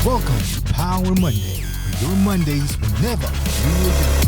Welcome to Power Monday, where your Mondays will never be again.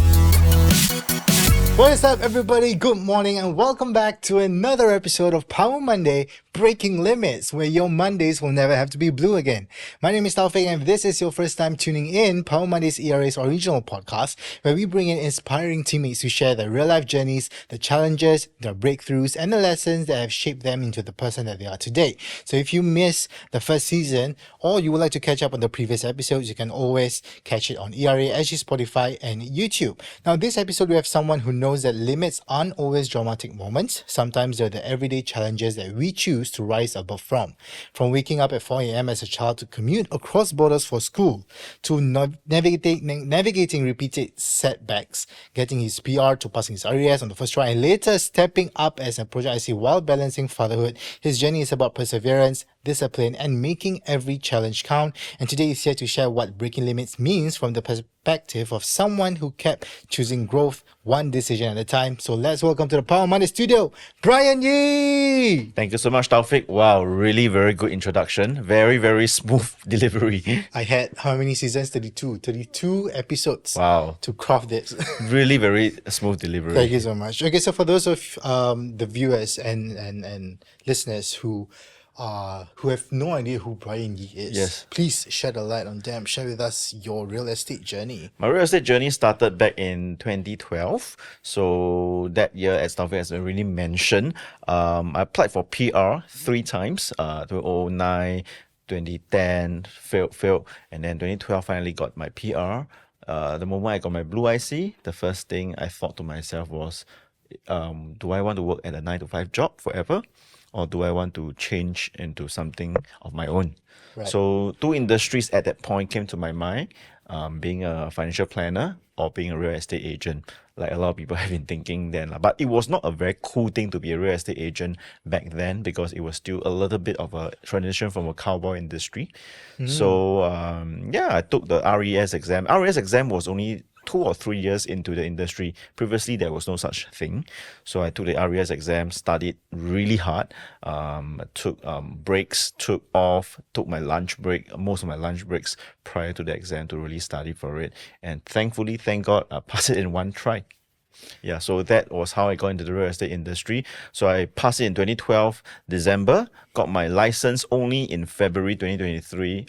What is up, everybody? Good morning, and welcome back to another episode of Power Monday, Breaking Limits, where your Mondays will never have to be blue again. My name is Taufik, and if this is your first time tuning in, Power Monday's ERA's original podcast, where we bring in inspiring teammates who share their real-life journeys, the challenges, their breakthroughs, and the lessons that have shaped them into the person that they are today. So if you miss the first season, or you would like to catch up on the previous episodes, you can always catch it on ERA, SG, Spotify, and YouTube. Now, this episode, we have someone who knows that limits aren't always dramatic moments. Sometimes they're the everyday challenges that we choose to rise above from. From waking up at 4 a.m. as a child to commute across borders for school, to navigating repeated setbacks, getting his PR to passing his RES on the first try, and later stepping up as a project IC while balancing fatherhood. His journey is about perseverance, discipline, and making every challenge count. And today he's here to share what breaking limits means from the perspective of someone who kept choosing growth one decision at a time. So let's welcome to the Power Monday studio, Bryan Yee! Thank you so much, Taufik. Wow, really very good introduction. Very, very smooth delivery. I had how many seasons? 32 episodes. Wow. To craft this. Really very smooth delivery. Thank you so much. Okay, so for those of the viewers and listeners who have no idea who Bryan Yee is, Yes. please shed a light on them. Share with us your real estate journey. My real estate journey started back in 2012. So that year, as Taufik has already mentioned, I applied for PR 3 times, 2009, 2010, failed, and then 2012 finally got my PR. The moment I got my blue IC, the first thing I thought to myself was, do I want to work at a 9-to-5 job forever? Or do I want to change into something of my own? Right. So 2 industries at that point came to my mind, being a financial planner or being a real estate agent, like a lot of people have been thinking then. But it was not a very cool thing to be a real estate agent back then, because it was still a little bit of a transition from a cowboy industry. So I took the RES exam. RES exam was only 2 or 3 years into the industry. Previously, there was no such thing. So I took the RES exam, studied really hard, took breaks, took my lunch break, most of my lunch breaks prior to the exam to really study for it. And thankfully, thank God, I passed it in 1 try. Yeah, so that was how I got into the real estate industry. So I passed it in 2012, December, got my license only in February 2013,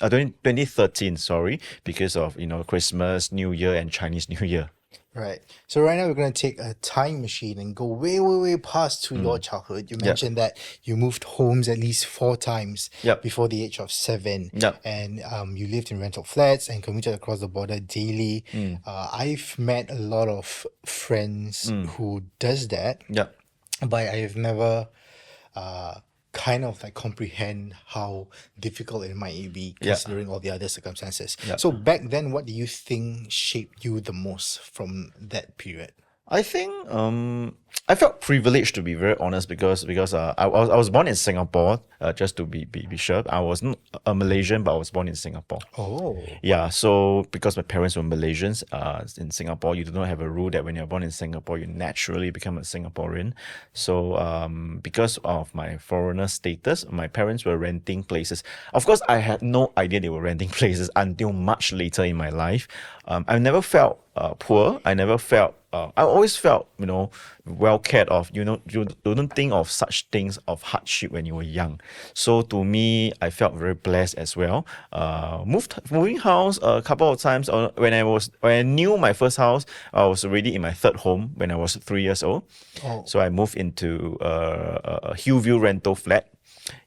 because of, Christmas, New Year, and Chinese New Year. Right. So right now we're going to take a time machine and go way, way, way past to your childhood. You mentioned that you moved homes at least 4 times Yep. before the age of 7. Yep. And you lived in rental flats and commuted across the border daily. I've met a lot of friends who does that, Yeah. but I have never kind of like comprehend how difficult it might be Yeah. considering all the other circumstances. Yeah. So back then, what do you think shaped you the most from that period? I think I felt privileged, to be very honest, because I was born in Singapore. Just to be sure, I wasn't a Malaysian, but I was born in Singapore. Oh. Yeah, so because my parents were Malaysians, in Singapore, you do not have a rule that when you're born in Singapore, you naturally become a Singaporean. So because of my foreigner status, my parents were renting places. Of course, I had no idea they were renting places until much later in my life. I never felt poor. I never felt I always felt, well cared of. You don't think of such things of hardship when you were young. So to me, I felt very blessed as well. Moving house a couple of times. When I knew my first house, I was already in my 3rd home when I was 3 years old. Oh. So I moved into a Hillview rental flat.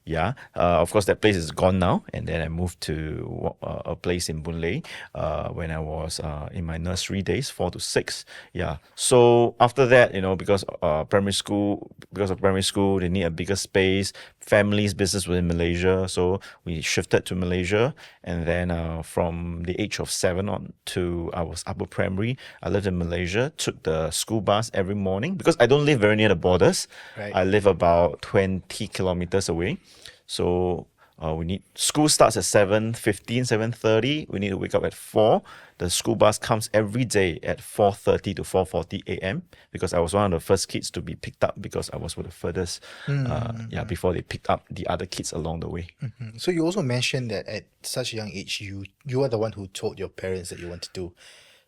Yeah, of course that place is gone now, and then I moved to a place in Boon Lay when I was in my nursery days, 4 to 6. Yeah, so after that, because primary school, they need a bigger space. Family's business was in Malaysia, so we shifted to Malaysia, and then from the age of 7 on to I was upper primary, I lived in Malaysia, took the school bus every morning because I don't live very near the borders. Right. I live about 20 kilometers away. So We need school starts at 7:15, 7:30. We need to wake up at 4. The school bus comes every day at 4:30 to 4:40 a.m. because I was one of the first kids to be picked up because I was one of the furthest. Before they picked up the other kids along the way. So you also mentioned that at such a young age, you are the one who told your parents that you wanted to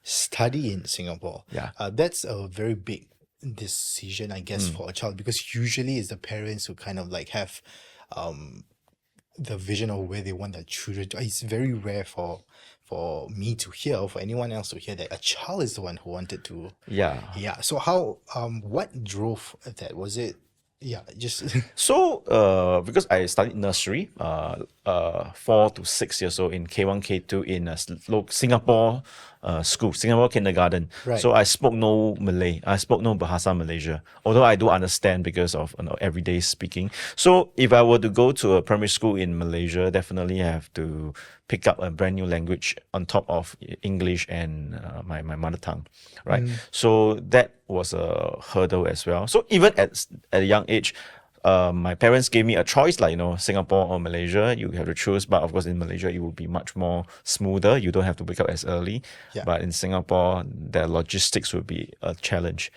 study in Singapore. Yeah. That's a very big decision, I guess, for a child, because usually it's the parents who kind of like have the vision of where they want their children to. It's very rare for me to hear, or for anyone else to hear, that a child is the one who wanted to. Yeah. So how what drove that? Was it just So, because I studied nursery, 4 to 6 years old in K1, K2 in a Singapore school, Singapore kindergarten. Right. So I spoke no Malay. I spoke no Bahasa Malaysia, although I do understand because of everyday speaking. So if I were to go to a primary school in Malaysia, definitely I have to pick up a brand new language on top of English and my mother tongue, right? So that was a hurdle as well. So even at a young age, my parents gave me a choice, like, Singapore or Malaysia, you have to choose. But of course, in Malaysia, it will be much more smoother. You don't have to wake up as early. Yeah. But in Singapore, the logistics will be a challenge.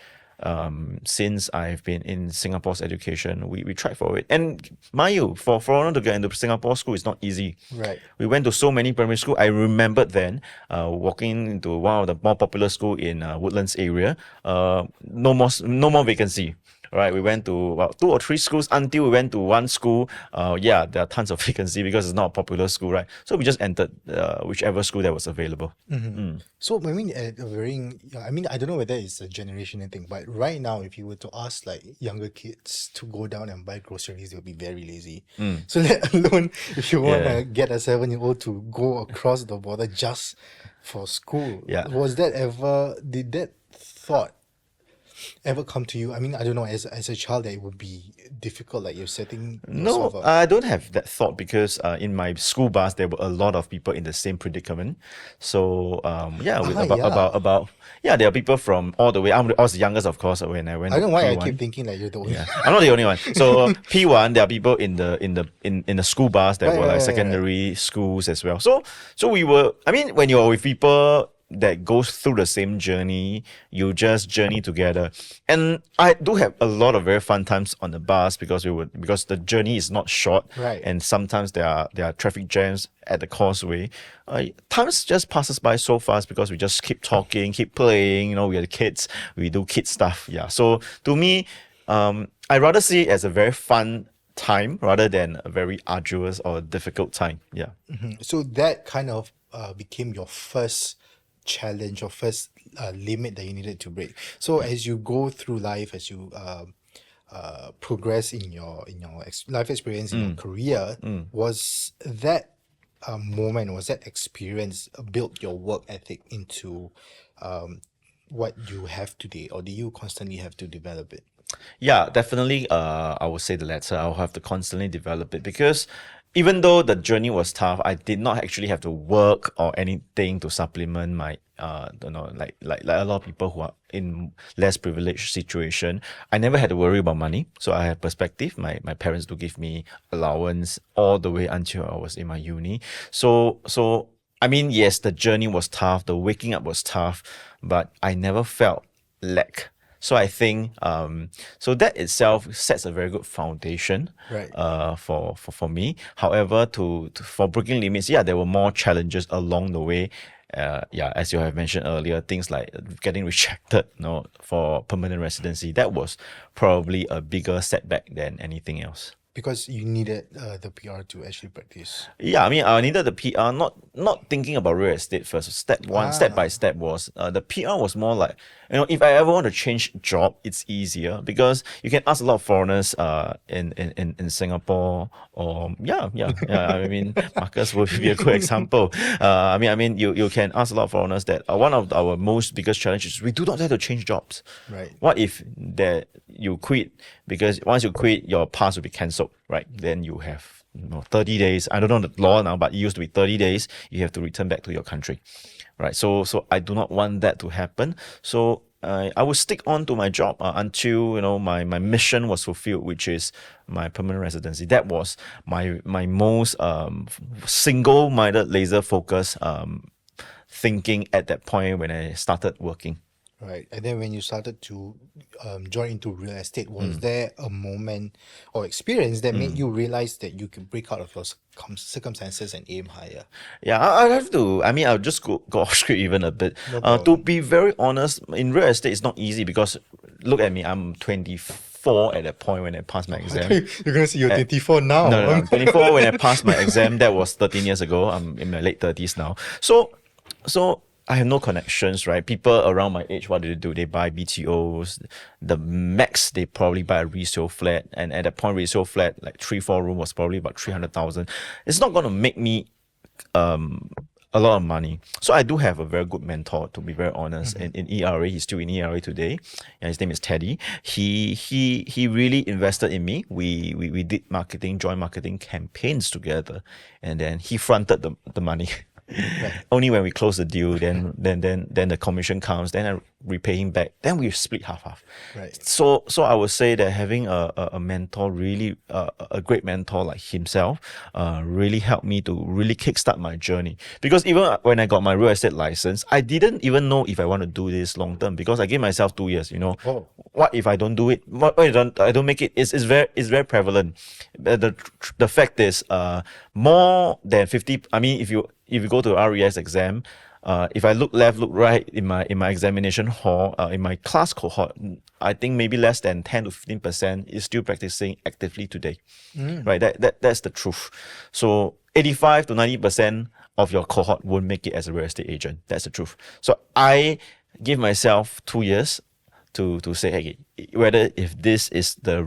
Since I've been in Singapore's education, we tried for it. And mind you, for foreigner to get into Singapore school is not easy. Right. We went to so many primary school. I remembered then walking into one of the more popular school in Woodlands area. No more vacancy. Right, we went to about 2 or 3 schools until we went to one school. There are tons of vacancy because it's not a popular school, right? So we just entered whichever school that was available. So I mean, at a very, I don't know whether it's a generational thing, but right now, if you were to ask like younger kids to go down and buy groceries, they'll be very lazy. So let alone if you want to get a 7-year-old to go across the border just for school. Yeah. Did that thought ever come to you? I mean, I don't know, as a child, that it would be difficult, like you're setting No, yourself up. I don't have that thought because in my school bus there were a lot of people in the same predicament. So there are people from all the way. I was the youngest, of course, when I went. I don't know why I P1. keep thinking like you're the only. Yeah, I'm not the only one. So P1, there are people in the school bus that were like secondary schools as well. So we were. I mean, when you're with people that goes through the same journey, you just journey together. And I do have a lot of very fun times on the bus because the journey is not short, Right. and sometimes there are traffic jams at the causeway. Times just passes by so fast because we just keep talking, keep playing. We are the kids, we do kid stuff. Yeah. So to me, I rather see it as a very fun time rather than a very arduous or difficult time. Yeah. So that kind of became your first challenge or first limit that you needed to break. So as you go through life, as you progress in your life experience, in your career, was that moment, was that experience built your work ethic into what you have today, or do you constantly have to develop it? Yeah, definitely. I would say the latter. I'll have to constantly develop it because even though the journey was tough, I did not actually have to work or anything to supplement my, like a lot of people who are in less privileged situation. I never had to worry about money, so I had perspective. My parents do give me allowance all the way until I was in my uni. So I mean, yes, the journey was tough. The waking up was tough, but I never felt lack. So I think so that itself sets a very good foundation, Right. For me. However, for breaking limits, there were more challenges along the way. As you have mentioned earlier, things like getting rejected, for permanent residency. That was probably a bigger setback than anything else. Because you needed the PR to actually practice. Yeah, I mean, I needed the PR, not thinking about real estate first. Step by step was the PR was more like, if I ever want to change job, it's easier because you can ask a lot of foreigners in Singapore, or I mean, Marcus would be a good example. I mean, you can ask a lot of foreigners that one of our most biggest challenges is we do not have to change jobs. Right. What if that you quit? Because once you quit, your pass will be cancelled, right? Then you have 30 days. I don't know the law now, but it used to be 30 days. You have to return back to your country, right? So I do not want that to happen. So I would stick on to my job until my mission was fulfilled, which is my permanent residency. That was my most single-minded, laser focus thinking at that point when I started working. Right. And then when you started to join into real estate, was there a moment or experience that made you realize that you could break out of your circumstances and aim higher? Yeah, I have to. I mean, I'll just go off script even a bit. No To problem. be very honest, in real estate, it's not easy because look at me. I'm 24 at that point when I passed my exam. You're going to say you're 24 now. No, I'm 24 when I passed my exam. That was 13 years ago. I'm in my late 30s now. So I have no connections, right? People around my age, what do they do? They buy BTOs. The max, they probably buy a resale flat. And at that point, resale flat, like 3-4 room was probably about 300,000. It's not going to make me a lot of money. So I do have a very good mentor, to be very honest. In ERA, he's still in ERA today. And his name is Teddy. He really invested in me. We did joint marketing campaigns together. And then he fronted the money. Right. Only when we close the deal, then the commission comes, then I repay him back, then we split half. Right. So I would say that having a mentor, really a great mentor like himself, really helped me to really kickstart my journey. Because even when I got my real estate license, I didn't even know if I want to do this long term, because I gave myself 2 years. Oh. What if I don't do it? What if I don't make it? It's very prevalent. The fact is, more than 50. I mean, if you go to RES exam, if I look left, look right in my examination hall, in my class cohort, I think maybe less than 10 to 15% is still practicing actively today. Right? That's the truth. So 85 to 90% of your cohort won't make it as a real estate agent. That's the truth. So I give myself 2 years to say, hey, whether if this is the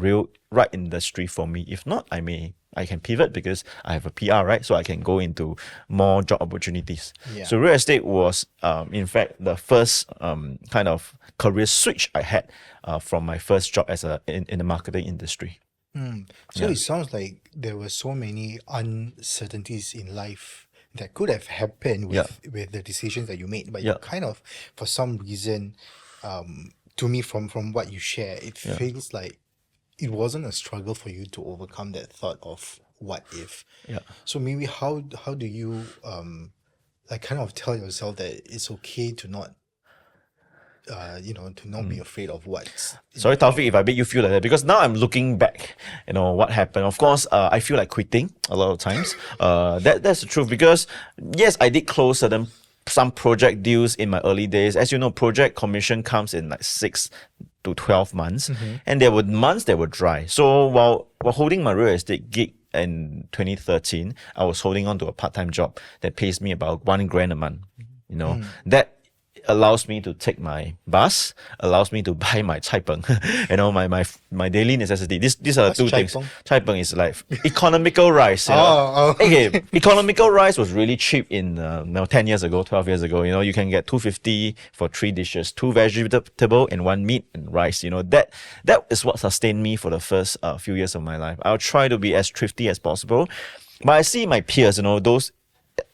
right industry for me. If not, I can pivot because I have a PR, right? So I can go into more job opportunities. Yeah. So real estate was, in fact, the first kind of career switch I had from my first job as in the marketing industry. So it sounds like there were so many uncertainties in life that could have happened with the decisions that you made, but you kind of, for some reason, to me, from what you share, it feels like it wasn't a struggle for you to overcome that thought of what if. Yeah. So maybe how do you like kind of tell yourself that it's okay to not to not be afraid of what's Sorry, Taufik, if I made you feel like that, because now I'm looking back, what happened. Of course, I feel like quitting a lot of times. That's the truth, because yes, I did close some project deals in my early days. As you know, project commission comes in like 6 to 12 months, and there were months that were dry. So while holding my real estate gig in 2013, I was holding on to a part-time job that pays me about $1,000 a month. That allows me to take my bus, allows me to buy my cai peng, my daily necessity. These are the two things. Cai peng is like economical rice. Okay, economical rice was really cheap in 10 years ago, 12 years ago. You can get $2.50 for 3 dishes, 2 vegetable and 1 meat and rice. That is what sustained me for the first few years of my life. I'll try to be as thrifty as possible, but I see my peers, those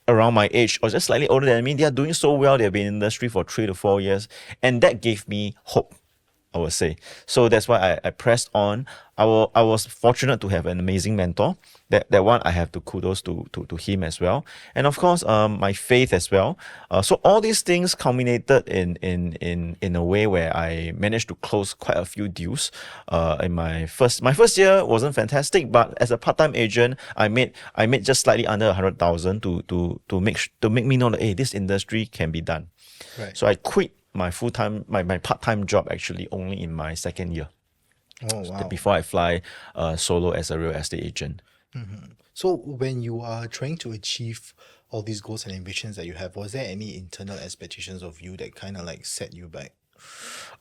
around my age or just slightly older than me, they are doing so well. They've been in the industry for 3 to 4 years, and that gave me hope, I would say. So that's why I pressed on. I was fortunate to have an amazing mentor. That one I have to kudos to him as well, and of course my faith as well. So all these things culminated in a way where I managed to close quite a few deals. In my first year wasn't fantastic, but as a part-time agent, I made just slightly under 100,000 to make me know that, hey, this industry can be done. Right. So I quit my my part-time job actually only in my second year. Oh, wow. Before I fly solo as a real estate agent. So when you are trying to achieve all these goals and ambitions that you have, was there any internal expectations of you that kind of like set you back?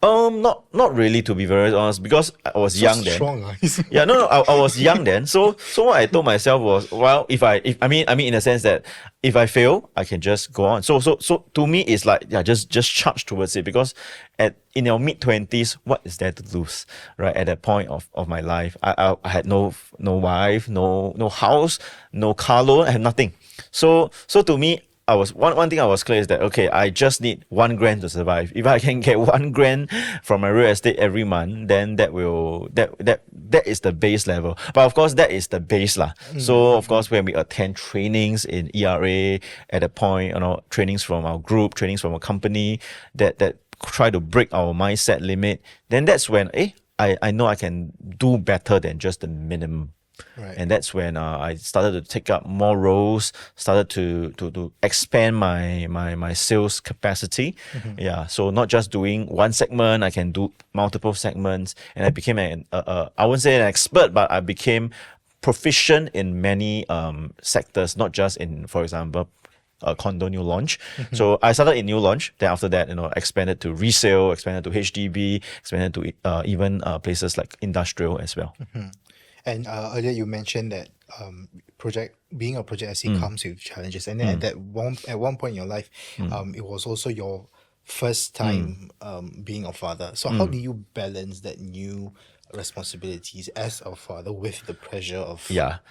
Not really, to be very honest, because I was young then. Strong, Yeah, no, I was young then. So what I told myself was, well, I mean in a sense that if I fail, I can just go on. So to me, it's like, just charge towards it, because in your mid-20s, what is there to lose, right? At that point of my life, I had no wife, no house, no car loan, I had nothing. So to me, one thing I was clear is that okay, I just need 1 grand to survive. If I can get 1 grand from my real estate every month, then that is the base level. But of course, that is the base lah. So of course, when we attend trainings in ERA at a point, trainings from our group, trainings from a company that try to break our mindset limit, then that's when I know I can do better than just the minimum. Right. And that's when I started to take up more roles, started to expand my sales capacity. Yeah, so not just doing one segment, I can do multiple segments, and I became I wouldn't say an expert, but I became proficient in many sectors, not just in, for example, a condo new launch. So I started in new launch. Then after that, expanded to resale, expanded to HDB, expanded to even places like industrial as well. And earlier you mentioned that being a project SC comes with challenges, and then at one point in your life, it was also your first time being a father. So how do you balance that new responsibilities as a father with the pressure of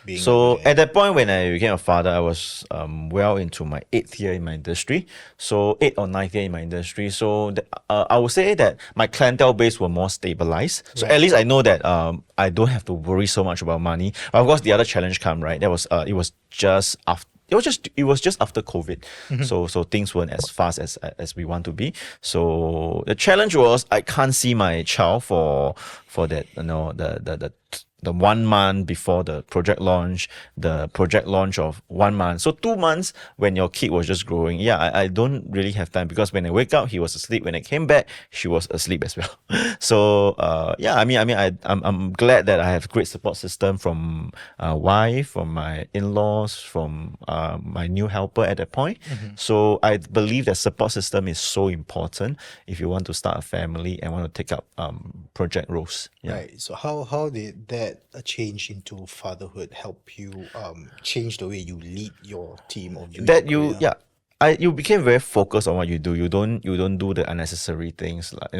being so at that point when I became a father, I was well into my 8th year in my industry, so 8th or 9th year in my industry. So I would say that my clientele base were more stabilized, so at least I know that I don't have to worry so much about money. But of course the other challenge come, right? That was it was just after COVID, so things weren't as fast as we want to be. So the challenge was I can't see my child for that, the 1 month before the project launch, the project launch of 1 month. So 2 months when your kid was just growing, I don't really have time, because when I wake up, he was asleep. When I came back, she was asleep as well. So I'm glad that I have a great support system from wife, from my in-laws, from my new helper at that point. So I believe that support system is so important if you want to start a family and want to take up project roles. Right. So how did that change into fatherhood help you change the way you lead your team, or you became very focused on what you do. You don't do the unnecessary things. Like,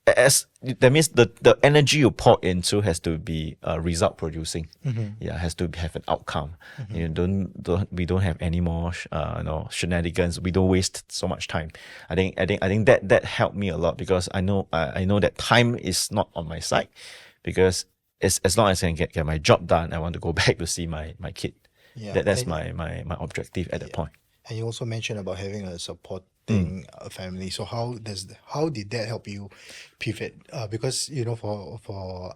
that means the energy you pour into has to be result producing. Has to have an outcome. We don't have any more shenanigans. We don't waste so much time. I think that helped me a lot, because I know that time is not on my side, because as long as I can get my job done, I want to go back to see my kid. That's my objective at that point. And you also mentioned about having a supporting family. So how did that help you pivot? Because for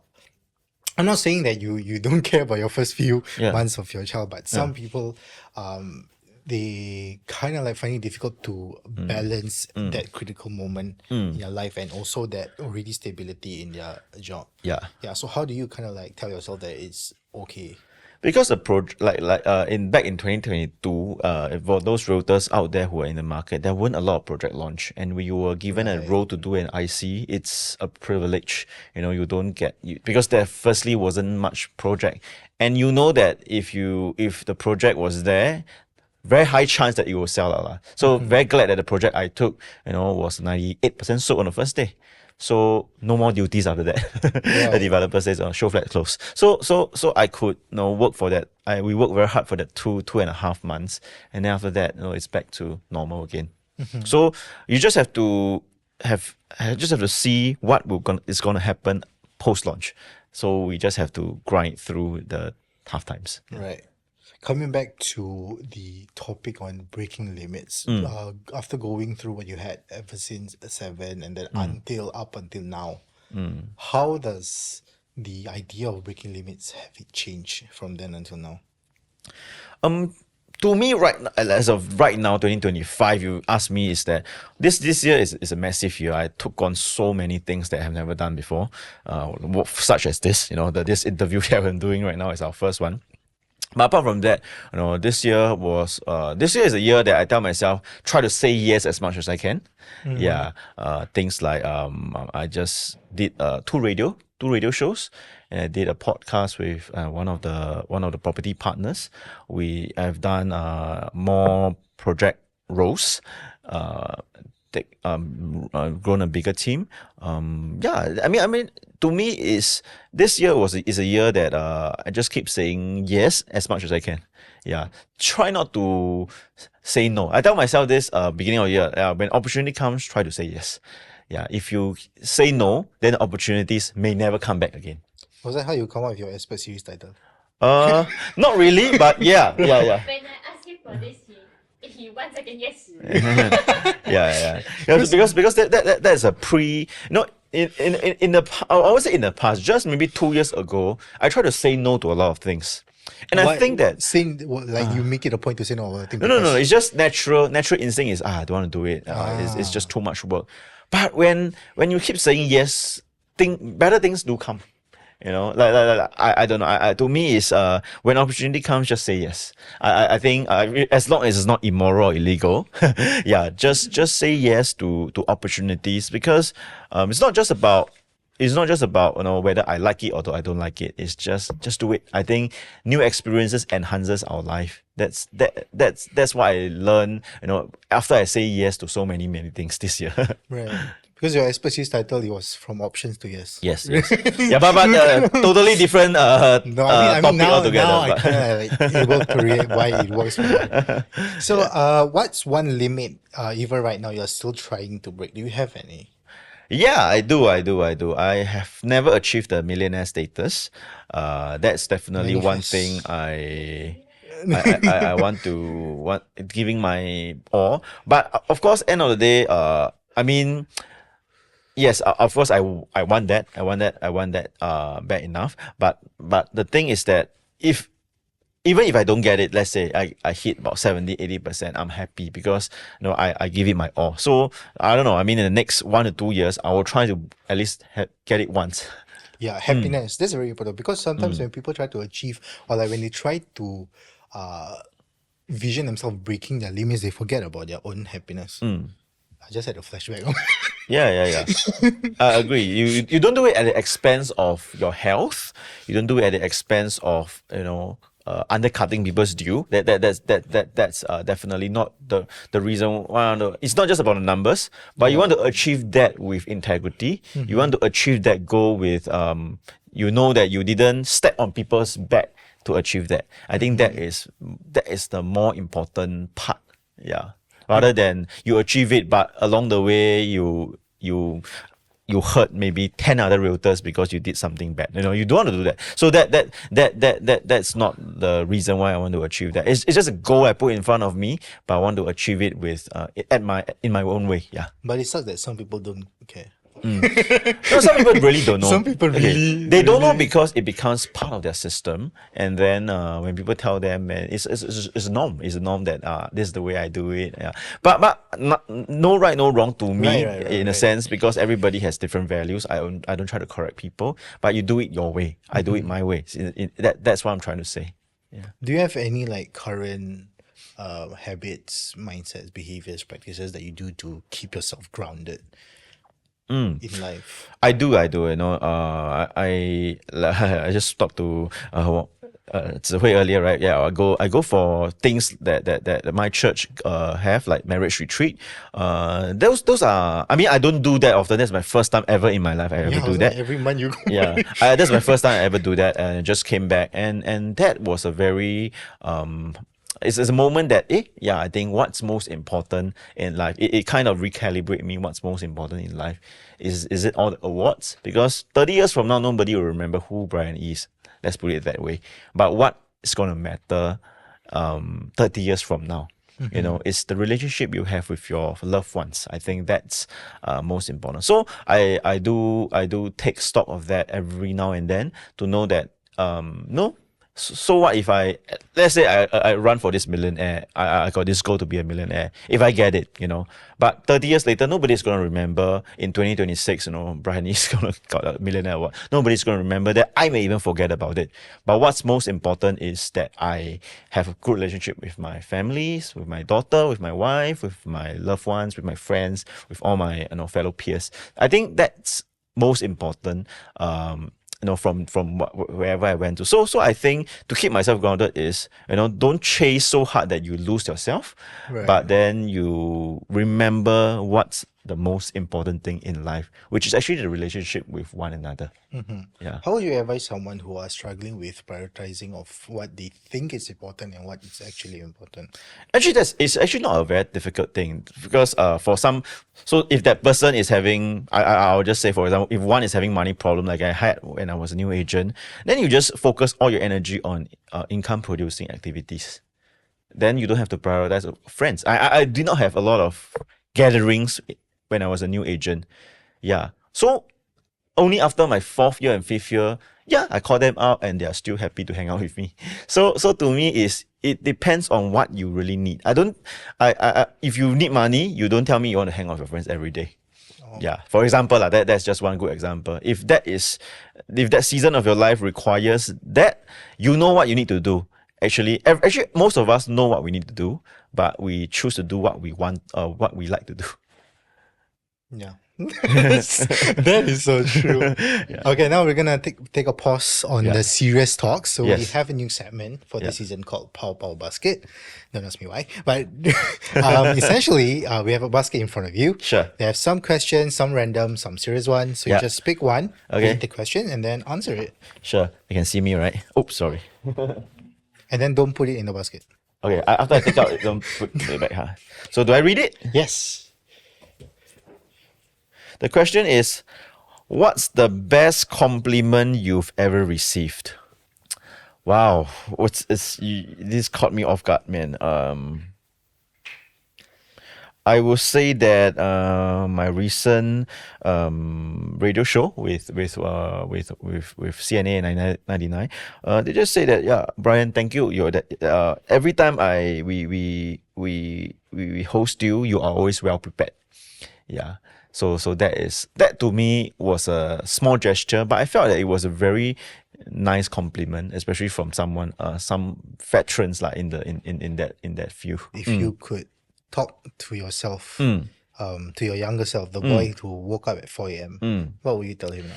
I'm not saying that you don't care about your first few months of your child, but some people they kind of like find it difficult to balance that critical moment in your life, and also that already stability in their job. So how do you kind of like tell yourself that it's okay? Because the project, back in 2022, for those realtors out there who are in the market, there weren't a lot of project launch, and when you were given a role to do an IC, it's a privilege. You don't get because there firstly wasn't much project, and that if the project was there, very high chance that it will sell out. So very glad that the project I took, was 98% sold on the first day. So no more duties after that. The developer says, show flat close. So I could work for that. We worked very hard for that 2.5 months, and then after that, it's back to normal again. So you just have to see what is going to happen post launch. So we just have to grind through the tough times. Right. Coming back to the topic on breaking limits, after going through what you had ever since 7 and then up until now, how does the idea of breaking limits have it changed from then until now? To me, as of right now, 2025, you ask me, is that this year is a massive year. I took on so many things that I have never done before, such as this. This interview that I'm doing right now is our first one. But apart from that, this year is a year that I tell myself, try to say yes as much as I can. Things like I just did two radio shows, and I did a podcast with one of the property partners. We have done more project roles. Grown a bigger team. I mean, to me, this year is a year that I just keep saying yes as much as I can. Yeah, try not to say no. I tell myself this beginning of the year, when opportunity comes, try to say yes. Yeah, if you say no, then opportunities may never come back again. Was that how you come up with your expert series title? Not really, but yeah. When I asked him for this, he once again yes. Yeah. Because that's a in the I would say in the past, just maybe 2 years ago, I tried to say no to a lot of things, and I think that you make it a point to say no. I think no. It's just natural instinct is I don't want to do it. It's just too much work. But when you keep saying yes, better things do come. You know, like I don't know. To me, is when opportunity comes, just say yes. I think as long as it's not immoral or illegal, yeah, just say yes to opportunities, because it's not just about whether I like it or I don't like it. It's just do it. I think new experiences enhances our life. That's what I learned. After I say yes to so many things this year. Right. Because your expert series title, it was from options to yes. Yes. Yeah, but totally different topic altogether. Now I kind of able to read why it works for me. So, what's one limit, even right now, you're still trying to break? Do you have any? Yeah, I do. I have never achieved the millionaire status. That's definitely one thing I want giving my all. But of course, end of the day, I mean, yes, of course, I want that. I want that bad enough. But the thing is that even if I don't get it, let's say I hit about 70-80%, I'm happy, because I give it my all. So I don't know. I mean, in the next 1 to 2 years, I will try to at least get it once. Yeah, happiness. That's very important, because sometimes when people try to achieve, or like when they try to vision themselves breaking their limits, they forget about their own happiness. I just had a flashback. Yeah. I agree. You don't do it at the expense of your health. You don't do it at the expense of undercutting people's due. That's definitely not the reason why. It's not just about the numbers, but you want to achieve that with integrity. You want to achieve that goal with that you didn't step on people's back to achieve that. I think that is the more important part. Yeah. Rather than you achieve it, but along the way you hurt maybe 10 other realtors because you did something bad. You don't want to do that. So that's not the reason why I want to achieve that. It's just a goal I put in front of me, but I want to achieve it with in my own way. Yeah. But it sucks that some people don't care. No, some people really don't know. Some people they don't know because it becomes part of their system, and then when people tell them, it's a norm. It's a norm that this is the way I do it. Yeah. But no right, no wrong to me in a sense, because everybody has different values. I don't try to correct people, but you do it your way. I do it my way. That's what I'm trying to say. Yeah. Do you have any current habits, mindsets, behaviors, practices that you do to keep yourself grounded in life? I do. I just talked to Zihui earlier, right? Yeah, I go for things that my church have, like marriage retreat. Those are. I mean, I don't do that often. That's my first time ever in my life I ever do that. Every month you go. Yeah, that's my first time I ever do that, and I just came back, and that was a very It's a moment that I think what's most important in life. It kind of recalibrate me. What's most important in life is it all the awards? Because 30 years from now, nobody will remember who Bryan is. Let's put it that way. But what is going to matter 30 years from now? It's the relationship you have with your loved ones. I think that's most important. So I do take stock of that every now and then, to know that So what if let's say I run for this millionaire, I got this goal to be a millionaire. If I get it, but 30 years later, nobody's going to remember in 2026, Bryan is going to got a millionaire award. Nobody's going to remember that. I may even forget about it. But what's most important is that I have a good relationship with my families, with my daughter, with my wife, with my loved ones, with my friends, with all my fellow peers. I think that's most important. From wherever I went to. So I think to keep myself grounded is, don't chase so hard that you lose yourself, but then you remember what's the most important thing in life, which is actually the relationship with one another. Yeah. How would you advise someone who are struggling with prioritizing of what they think is important and what is actually important? Actually, it's actually not a very difficult thing because for some, so if that person is having, I'll just say, for example, if one is having money problem like I had when I was a new agent, then you just focus all your energy on income producing activities. Then you don't have to prioritize friends. I did not have a lot of gatherings when I was a new agent. Yeah. So only after my 4th year and 5th year, yeah, I call them out and they are still happy to hang out with me. So to me it depends on what you really need. If you need money, you don't tell me you want to hang out with your friends every day. Yeah. For example, that's just one good example. If that season of your life requires that, you know what you need to do. Actually, most of us know what we need to do, but we choose to do what we want, what we like to do. Yeah. That is so true. Yeah. Okay, now we're gonna take a pause on Yeah. the serious talk. So we Yes. have a new segment for Yeah. this season called Pow Pow Basket. Don't ask me why, but essentially, we have a basket in front of you. Sure. They have some questions, some random, some serious ones. So Yeah. you just pick one, Okay. read the question, and then answer it. Sure. You can see me, right? Oops, sorry. And then don't put it in the basket. Okay, after I take out, don't put it back. Huh? So do I read it? Yes. The question is, what's the best compliment you've ever received? Wow, this caught me off guard, man. I will say that my recent radio show with CNA 99, they just say that, yeah, Bryan, thank you. You're that every time we host you, you are always well prepared. Yeah. So that to me was a small gesture, but I felt that it was a very nice compliment, especially from someone, some veterans like in that field. If you could talk to yourself, to your younger self, the boy who woke up at 4 a.m., what would you tell him now?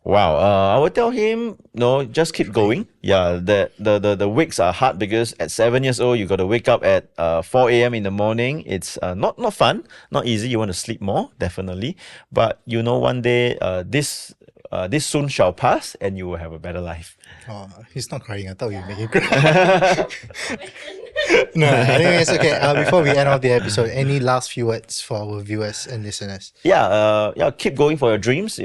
Wow, I would tell him, no, just keep going. Yeah, the weeks are hard because at 7 years old, you got to wake up at 4 a.m. in the morning. It's not fun, not easy. You want to sleep more, definitely. But you know, one day, this soon shall pass and you will have a better life. Oh, he's not crying. I thought you'd make him cry. No, anyways, okay. Before we end off the episode, any last few words for our viewers and listeners? Yeah, keep going for your dreams,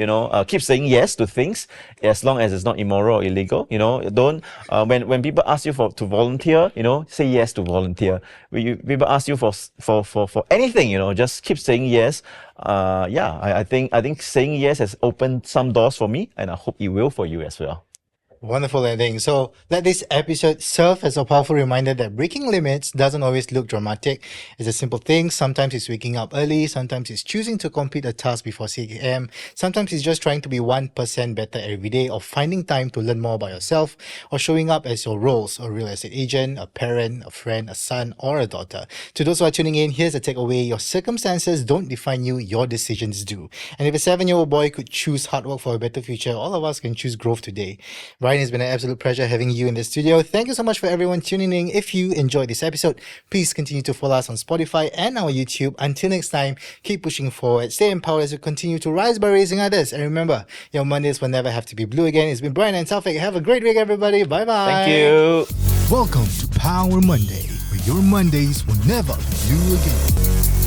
keep saying yes to things as long as it's not immoral or illegal, don't, when people ask you to volunteer, say yes to volunteer. When people ask you for anything, just keep saying yes. I think saying yes has opened some doors for me and I hope it will for you as well. Wonderful ending. So let this episode serve as a powerful reminder that breaking limits doesn't always look dramatic. It's a simple thing. Sometimes it's waking up early. Sometimes it's choosing to complete a task before 6 a.m. Sometimes it's just trying to be 1% better every day, or finding time to learn more about yourself, or showing up as your roles: a real estate agent, a parent, a friend, a son, or a daughter. To those who are tuning in, here's a takeaway. Your circumstances don't define you. Your decisions do. And if a 7-year-old boy could choose hard work for a better future, all of us can choose growth today. Bryan, it's been an absolute pleasure having you in the studio. Thank you so much for everyone tuning in. If you enjoyed this episode, please continue to follow us on Spotify and our YouTube. Until next time, keep pushing forward. Stay empowered as we continue to rise by raising others. And remember, your Mondays will never have to be blue again. It's been Bryan and Taufik. Have a great week, everybody. Bye-bye. Thank you. Welcome to Power Monday, where your Mondays will never be blue again.